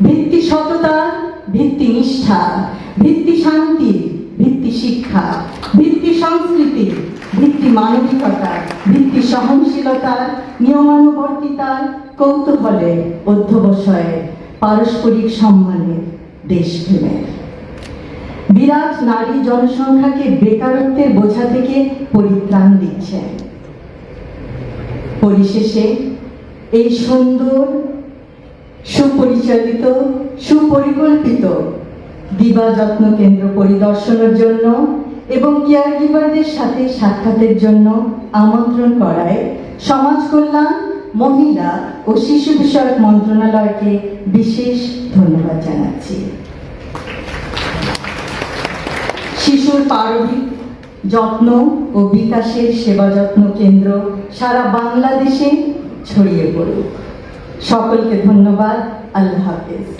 ভিত্তি সততা, ভিত্তি নিষ্ঠা, ভিত্তি শান্তি, ভিত্তি শিক্ষা, ভিত্তি সংস্কৃতি, ভিত্তি মানবিকতা, ভিত্তি সহনশীলতার, নিয়মানুবর্তিতার, কৌতূহলের, অধ্যবসায়ের, পারস্পরিক সম্মানের, দেশপ্রেমের। বিরাট নারী জনসংখ্যাকে বেকারত্বের বোঝা থেকে পরিত্রাণ দিচ্ছে। পরিশেষে এই সুন্দর, সুপরিচালিত, সুপরিকল্পিত দিবা যত্ন কেন্দ্র পরিদর্শনের জন্য এবং কেয়ার গিভারদের সাথে সাক্ষাতের জন্য আমন্ত্রণ করায় সমাজ কল্যাণ, মহিলা ও শিশু বিষয়ক মন্ত্রণালয়কে বিশেষ ধন্যবাদ জানাচ্ছি। শিশুর পারবিক যত্ন ও বিকাশের সেবা যত্ন কেন্দ্র সারা বাংলাদেশে ছড়িয়ে পড়ুক। সকলকে ধন্যবাদ। আল্লাহ হাফেজ।